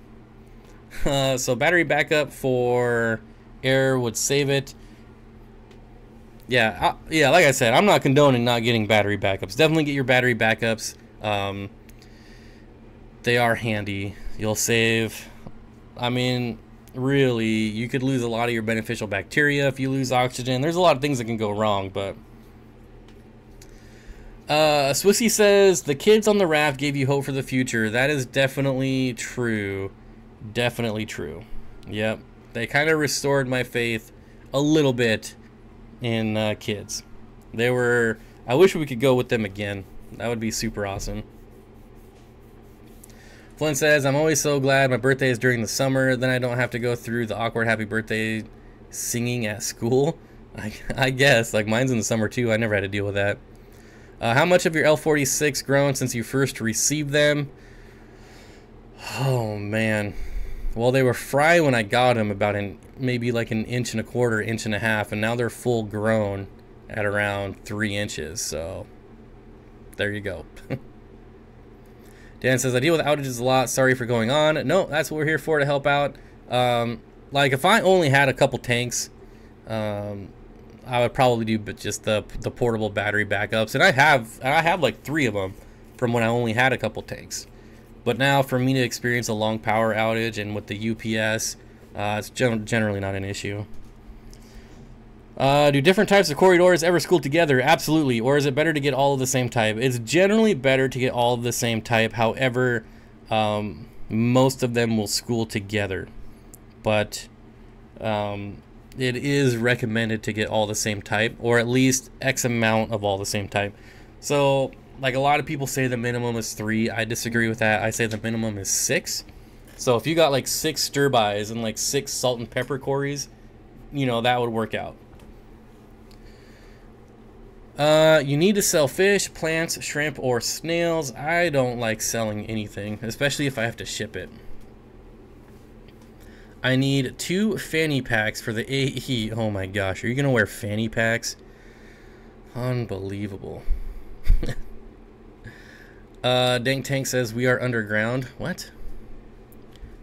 So battery backup for air would save it. Yeah, yeah. Like I said, I'm not condoning not getting battery backups. Definitely get your battery backups. They are handy. You'll save. I mean, really, you could lose a lot of your beneficial bacteria if you lose oxygen. There's a lot of things that can go wrong, but. Swissy says the kids on the raft gave you hope for the future. That is definitely true. Definitely true. Yep, they kind of restored my faith a little bit in kids. They were. I wish we could go with them again. That would be super awesome. Flynn says, I'm always so glad my birthday is during the summer. Then I don't have to go through the awkward happy birthday singing at school. I guess. Like, mine's in the summer too. I never had to deal with that. How much of your L46 grown since you first received them? Oh, man. Well, they were fry when I got them, about maybe like 1.25 inches, 1.5 inches, and now they're full grown at around 3 inches. So there you go. Dan says, I deal with outages a lot. Sorry for going on. No, that's what we're here for, to help out. Like, if I only had a couple tanks, I would probably do just the portable battery backups. And I have like 3 of them from when I only had a couple tanks. But now, for me to experience a long power outage and with the UPS, it's generally not an issue. Do different types of corridors ever school together? Absolutely. Or is it better to get all of the same type? It's generally better to get all of the same type. However, most of them will school together. But it is recommended to get all the same type, or at least X amount of all the same type. So, like, a lot of people say the minimum is 3. I disagree with that. I say the minimum is 6. So if you got like 6 stir-bys and like 6 salt and pepper quarries, you know, that would work out. You need to sell fish, plants, shrimp, or snails. I don't like selling anything, especially if I have to ship it. I need 2 fanny packs for the AE. Oh my gosh, are you gonna wear fanny packs? Unbelievable. Dank Tank says we are underground. What?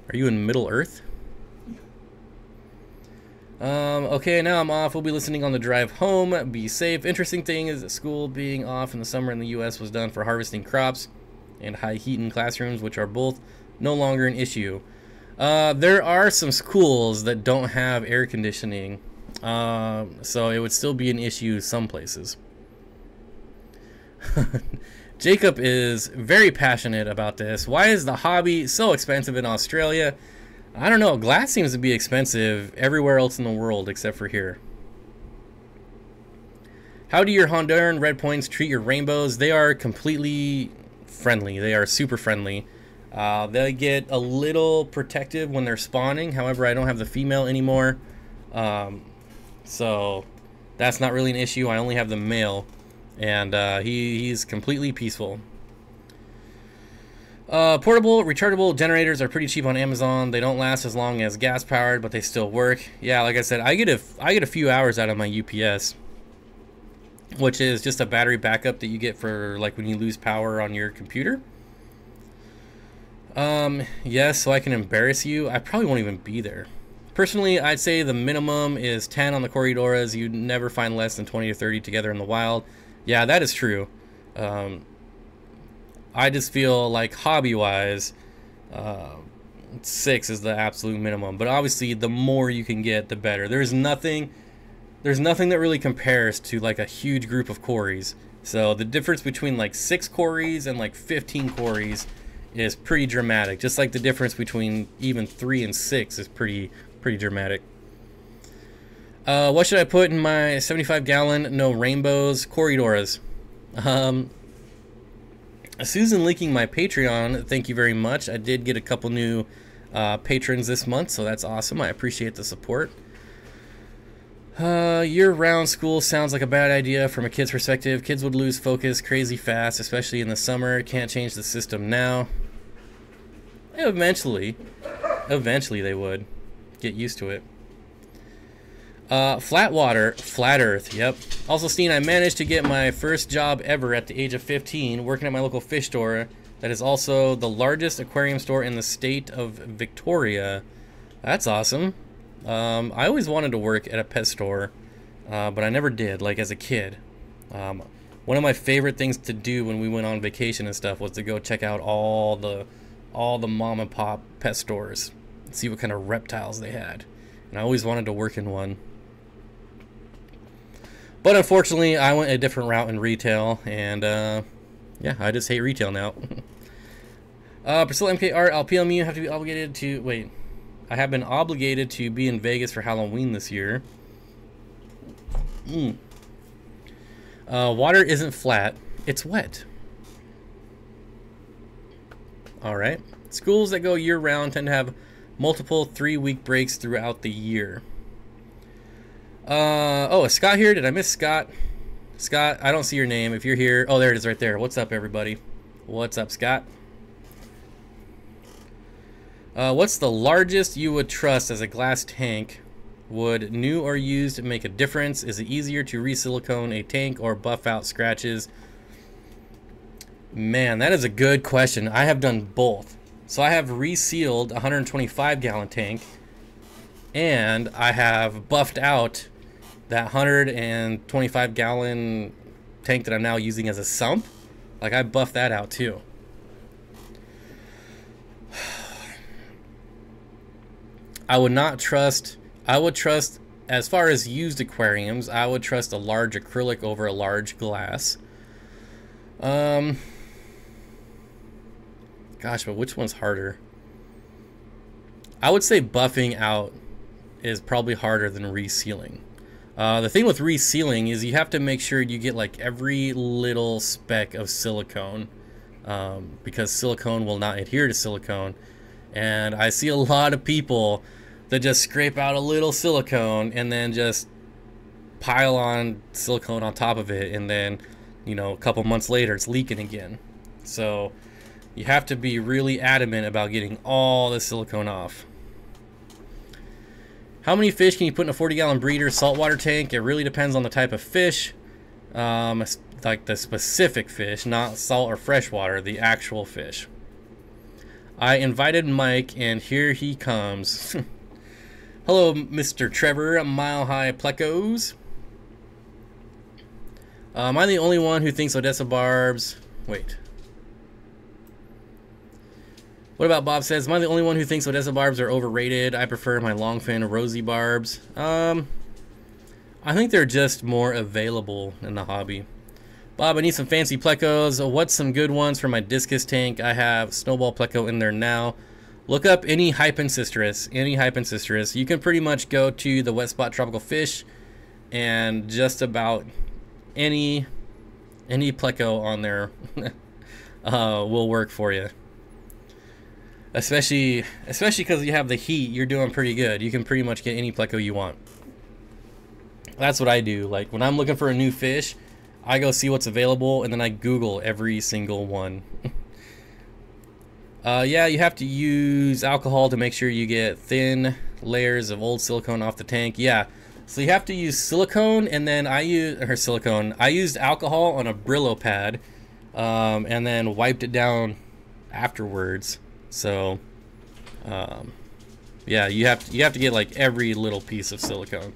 Are you in Middle Earth? Okay, now I'm off. We'll be listening on the drive home. Be safe. Interesting thing is that school being off in the summer in the U.S. was done for harvesting crops and high heat in classrooms, which are both no longer an issue. There are some schools that don't have air conditioning, so it would still be an issue some places. Jacob is very passionate about this. Why is the hobby so expensive in Australia? I don't know. Glass seems to be expensive everywhere else in the world except for here. How do your Honduran red points treat your rainbows? They are completely friendly. They are super friendly. They get a little protective when they're spawning. However, I don't have the female anymore. So that's not really an issue. I only have the male. And he's completely peaceful. Portable rechargeable generators are pretty cheap on Amazon. They don't last as long as gas powered, but they still work. Yeah, like I said, I get a few hours out of my UPS, which is just a battery backup that you get for like when you lose power on your computer. Yes, so I can embarrass you. I probably won't even be there. Personally, I'd say the minimum is 10 on the Corridoras. You'd never find less than 20 to 30 together in the wild. Yeah, that is true. I just feel like hobby-wise, 6 is the absolute minimum. But obviously, the more you can get, the better. There's nothing that really compares to like a huge group of quarries. So the difference between like 6 quarries and like 15 quarries is pretty dramatic. Just like the difference between even 3 and 6 is pretty dramatic. What should I put in my 75-gallon no rainbows Corridoras? Susan linking my Patreon, thank you very much. I did get a couple new patrons this month, so that's awesome. I appreciate the support. Year-round school sounds like a bad idea from a kid's perspective. Kids would lose focus crazy fast, especially in the summer. Can't change the system now. Eventually they would get used to it. Flat water, flat earth, yep. Also, Steen, I managed to get my first job ever at the age of 15, working at my local fish store that is also the largest aquarium store in the state of Victoria. That's awesome. I always wanted to work at a pet store, but I never did, like as a kid. One of my favorite things to do when we went on vacation and stuff was to go check out all the mom and pop pet stores and see what kind of reptiles they had. And I always wanted to work in one. But unfortunately, I went a different route in retail, and yeah, I just hate retail now. Priscilla MK Art, I'll PM you. Have to be obligated to wait. I have been obligated to be in Vegas for Halloween this year. Water isn't flat; it's wet. All right. Schools that go year-round tend to have multiple 3-week breaks throughout the year. Oh, is Scott here? Did I miss Scott? Scott, I don't see your name. If you're here, oh, there it is right there. What's up, everybody? What's up, Scott? What's the largest you would trust as a glass tank? Would new or used make a difference? Is it easier to re-silicone a tank or buff out scratches? Man, that is a good question. I have done both. So I have resealed a 125-gallon tank, and I have buffed out that 125-gallon tank that I'm now using as a sump. Like, I buffed that out too. I would not trust, I would trust, as far as used aquariums, I would trust a large acrylic over a large glass. Gosh, but which one's harder? I would say buffing out is probably harder than resealing. The thing with resealing is you have to make sure you get like every little speck of silicone, because silicone will not adhere to silicone. And I see a lot of people that just scrape out a little silicone and then just pile on silicone on top of it, and then, you know, a couple months later it's leaking again. So you have to be really adamant about getting all the silicone off. How many fish can you put in a 40-gallon breeder saltwater tank? It really depends on the type of fish, like the specific fish, not salt or freshwater, the actual fish. I invited Mike, and here he comes. Hello, Mr. Trevor, Mile High Plecos. Am I the only one who thinks Odessa barbs? Wait. What about Bob says, am I the only one who thinks Odessa barbs are overrated? I prefer my longfin rosy barbs. I think they're just more available in the hobby. Bob, I need some fancy plecos. What's some good ones for my discus tank? I have snowball pleco in there now. Look up any hypensistrus. Any hypensistrus. You can pretty much go to the wet spot tropical fish and just about any pleco on there will work for you. Especially because you have the heat, you're doing pretty good. You can pretty much get any pleco you want. That's what I do. Like when I'm looking for a new fish, I go see what's available and then I Google every single one. Yeah, you have to use alcohol to make sure you get thin layers of old silicone off the tank. Yeah, so you have to use silicone, and then I used alcohol on a Brillo pad, and then wiped it down afterwards. So, yeah, you have to get like every little piece of silicone.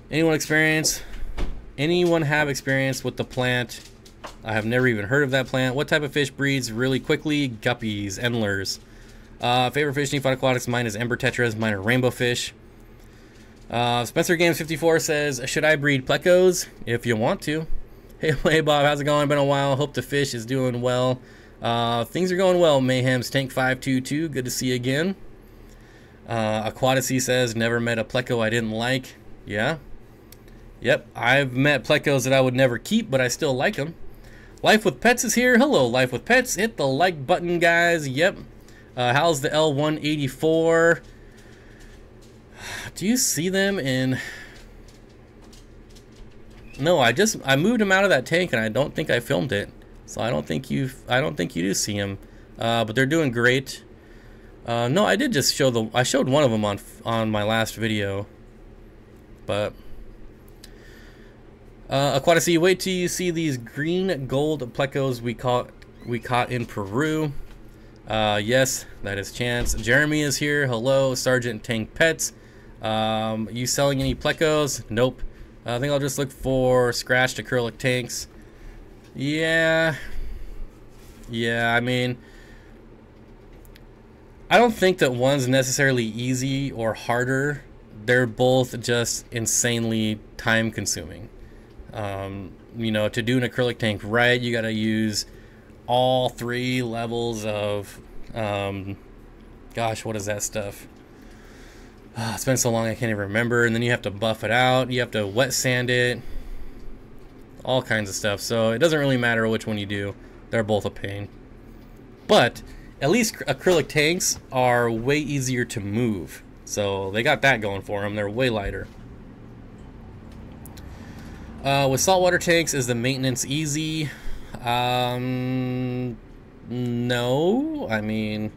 Anyone have experience with the plant? I have never even heard of that plant. What type of fish breeds really quickly? Guppies, endlers. Favorite fish, Steenfott Aquatics. Mine is ember tetras. Mine are rainbow fish. Spencer Games 54 says, should I breed plecos? If you want to. Hey Bob, how's it going? Been a while. Hope the fish is doing well. Things are going well. Mayhem's Tank 522. Good to see you again. Aquatics says, never met a pleco I didn't like. Yeah. Yep, I've met plecos that I would never keep, but I still like them. Life with Pets is here. Hello, Life with Pets. Hit the like button, guys. Yep. How's the L184? Do you see them in... No, I moved them out of that tank and I don't think I filmed it. So I don't think you do see them. But they're doing great. No, I did just show I showed one of them on my last video. But Aquatics, wait till you see these green gold plecos we caught in Peru. Yes, that is Chance. Jeremy is here. Hello, Sergeant Tank Pets. You selling any plecos? Nope. I think I'll just look for scratched acrylic tanks. Yeah, I mean, I don't think that one's necessarily easy or harder. They're both just insanely time consuming. You know, to do an acrylic tank right, you got to use all 3 levels of, gosh, what is that stuff? It's been so long I can't even remember. And then you have to buff it out. You have to wet sand it. All kinds of stuff. So it doesn't really matter which one you do. They're both a pain. But at least acrylic tanks are way easier to move. So they got that going for them. They're way lighter. With saltwater tanks, is the maintenance easy? No. I mean,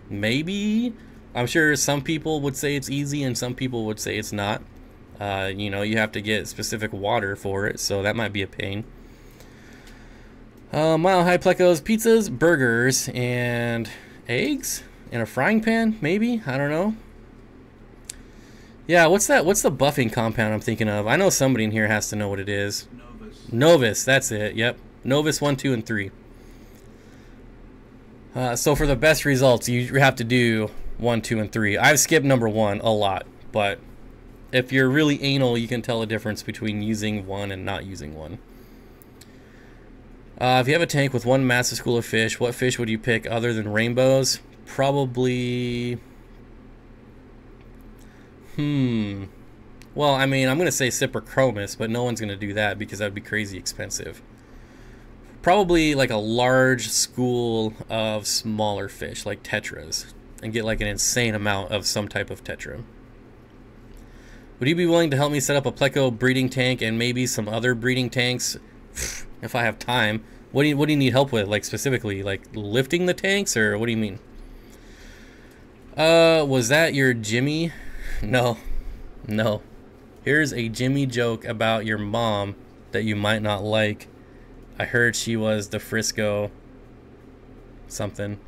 maybe. I'm sure some people would say it's easy and some people would say it's not. You know, you have to get specific water for it, so that might be a pain. Mile High Plecos, pizzas, burgers, and eggs in a frying pan, maybe? I don't know. Yeah, what's that? What's the buffing compound I'm thinking of? I know somebody in here has to know what it is. Novus, that's it. Yep. Novus 1, 2, and 3. So for the best results, you have to do 1, 2, and 3. I've skipped number 1 a lot, but if you're really anal, you can tell a difference between using 1 and not using 1. If you have a tank with 1 massive school of fish, what fish would you pick other than rainbows? Probably... Well, I mean, I'm going to say Cyprichromis, but no one's going to do that because that would be crazy expensive. Probably like a large school of smaller fish, like tetras, and get like an insane amount of some type of tetra. Would you be willing to help me set up a pleco breeding tank and maybe some other breeding tanks if I have time? What do you need help with, like specifically, like lifting the tanks, or what do you mean? Was that your Jimmy? No. Here's a Jimmy joke about your mom that you might not like. I heard she was the Frisco something.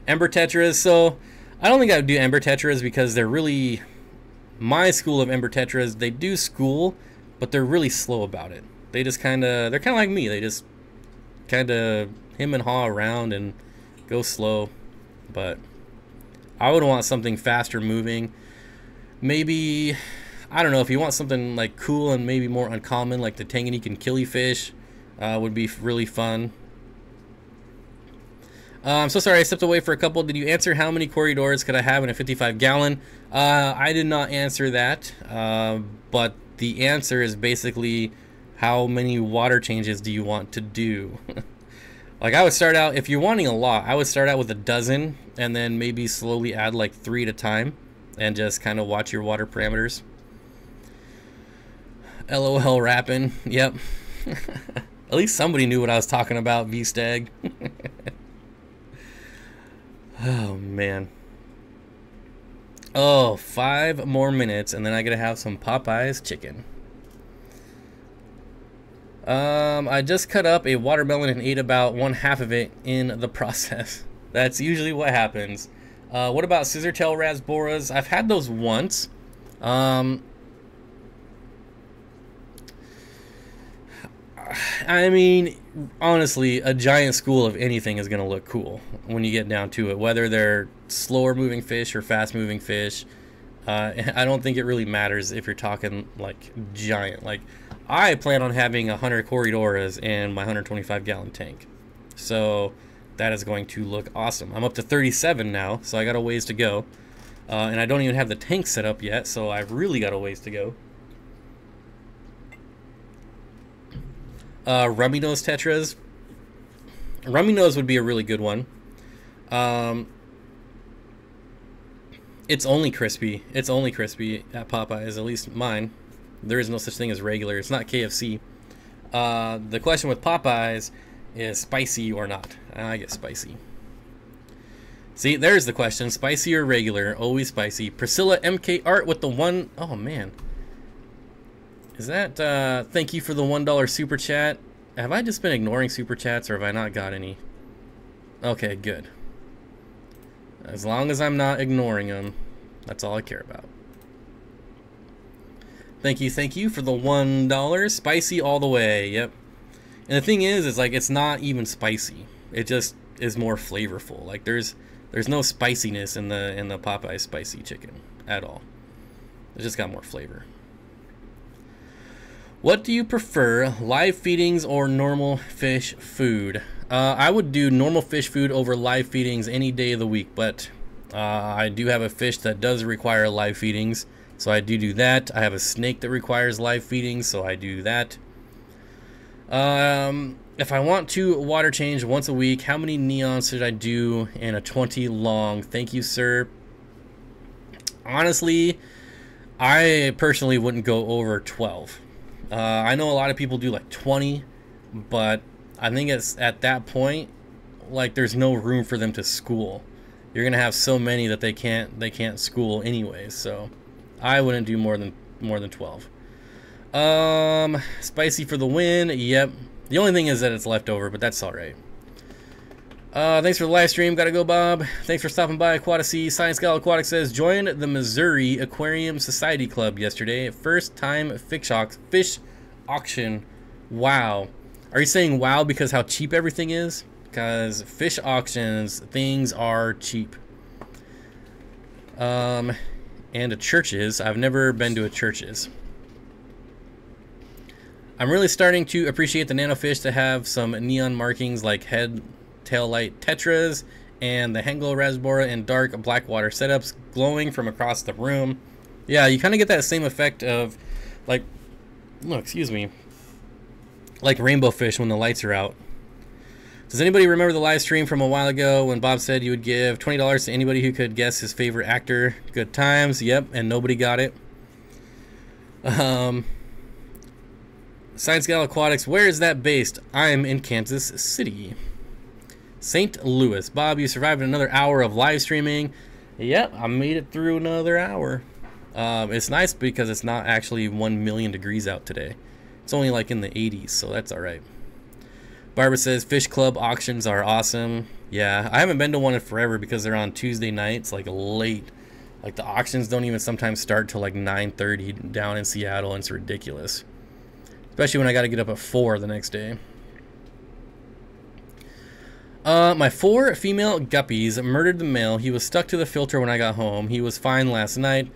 Ember tetras. So I don't think I would do ember tetras because they're really, my school of ember tetras, they do school, but they're really slow about it. They just they're kind of like me. They just kind of hem and haw around and Go slow. But I would want something faster moving. Maybe, I don't know, if you want something like cool and maybe more uncommon, like the Tanganyikan and killifish, would be really fun. I'm so sorry I stepped away for a couple. Did you answer how many corridors could I have in a 55-gallon? I did not answer that, but the answer is basically how many water changes do you want to do? Like, I would start out, if you're wanting a lot, I would start out with a dozen and then maybe slowly add like 3 at a time and just kind of watch your water parameters. LOL rapping. Yep. At least somebody knew what I was talking about, V-Stag. Oh, man. Oh, 5 more minutes, and then I gotta have some Popeye's chicken. I just cut up a watermelon and ate about 1/2 of it in the process. That's usually what happens. What about scissor tail rasboras? I've had those once. I mean, honestly, a giant school of anything is going to look cool when you get down to it, whether they're slower moving fish or fast moving fish. I don't think it really matters if you're talking like giant. Like, I plan on having 100 corridoras in my 125-gallon tank, so that is going to look awesome. I'm up to 37 now, so I got a ways to go, and I don't even have the tank set up yet, so I've really got a ways to go. Rummy nose tetras. Rummy nose would be a really good one. It's only crispy. It's only crispy at Popeyes, at least mine. There is no such thing as regular. It's not KFC. The question with Popeyes is spicy or not. I get spicy. See, there's the question. Spicy or regular? Always spicy. Priscilla MK Art with the one... Oh, man. Is that, thank you for the $1 super chat. Have I just been ignoring super chats, or have I not got any? Okay, good. As long as I'm not ignoring them, that's all I care about. Thank you for the $1. Spicy all the way, yep. And the thing is like, it's not even spicy. It just is more flavorful. Like, there's no spiciness in the Popeye spicy chicken at all. It just got more flavor. What do you prefer, live feedings or normal fish food? I would do normal fish food over live feedings any day of the week, but I do have a fish that does require live feedings, so I do that. I have a snake that requires live feedings, so I do that. If I want to water change once a week, how many neons should I do in a 20 long? Thank you, sir. Honestly, I personally wouldn't go over 12. I know a lot of people do like 20, but I think it's at that point, like, there's no room for them to school. You're gonna have so many that they can't school anyways. So I wouldn't do more than 12. Spicy for the win. Yep. The only thing is that it's leftover, but that's all right. Thanks for the live stream. Gotta go, Bob. Thanks for stopping by. Aquatics. Science Gal Aquatics says, joined the Missouri Aquarium Society Club yesterday. First time fish auction. Wow. Are you saying wow because how cheap everything is? Because fish auctions, things are cheap. And to churches. I've never been to a churches. I'm really starting to appreciate the nanofish that have some neon markings like head tail light tetras and the Henglo rasbora and dark black water setups glowing from across the room. Yeah, you kind of get that same effect of like, no, excuse me, like rainbow fish when the lights are out. Does anybody remember the live stream from a while ago when Bob said you would give $20 to anybody who could guess his favorite actor? Good times. Yep, and nobody got it. Science Gal Aquatics, where is that based? I'm in Kansas City. St. Louis. Bob, you survived another hour of live streaming. Yep, I made it through another hour. It's nice because it's not actually 1 million degrees out today. It's only like in the 80s, so that's all right. Barbara says fish club auctions are awesome. Yeah, I haven't been to one in forever because they're on Tuesday nights, like late. Like the auctions don't even sometimes start till like 9:30 down in Seattle, and it's ridiculous. Especially when I got to get up at 4 the next day. My 4 female guppies murdered the male. He was stuck to the filter when I got home. He was fine last night.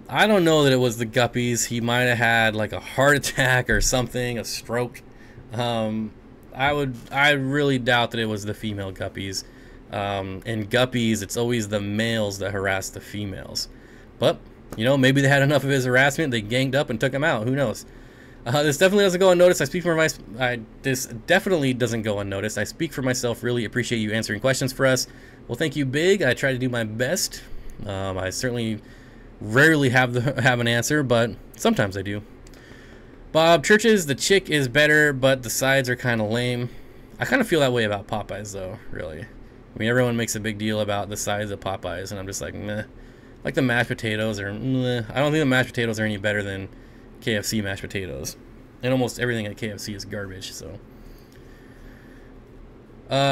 I don't know that it was the guppies. He might have had like a heart attack or something, a stroke. I really doubt that it was the female guppies. And guppies, it's always the males that harass the females. But, you know, maybe they had enough of his harassment. They ganged up and took him out. Who knows? This definitely doesn't go unnoticed. This definitely doesn't go unnoticed. I speak for myself. Really appreciate you answering questions for us. Well, thank you, Big. I try to do my best. I certainly rarely have an answer, but sometimes I do. Bob Churches, the chick is better, but the sides are kind of lame. I kind of feel that way about Popeyes, though, really. I mean, everyone makes a big deal about the sides of Popeyes, and I'm just like, meh. Like the mashed potatoes are, meh. I don't think the mashed potatoes are any better than KFC mashed potatoes. And almost everything at KFC is garbage, so.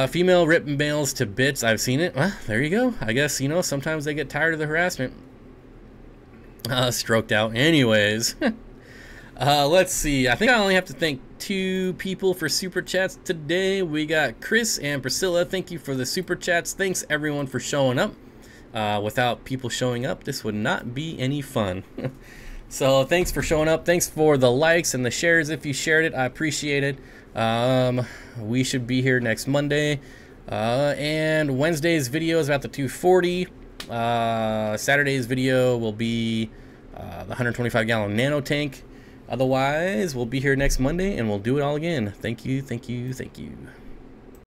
Female rip males to bits. I've seen it. Well, there you go. I guess, you know, sometimes they get tired of the harassment. Stroked out. Anyways. Let's see. I think I only have to thank 2 people for super chats today. We got Chris and Priscilla. Thank you for the super chats. Thanks everyone for showing up. Without people showing up, this would not be any fun. So thanks for showing up. Thanks for the likes and the shares. If you shared it, I appreciate it. We should be here next Monday. And Wednesday's video is about the 240. Saturday's video will be the 125-gallon nano tank. Otherwise, we'll be here next Monday, and we'll do it all again. Thank you, thank you, thank you.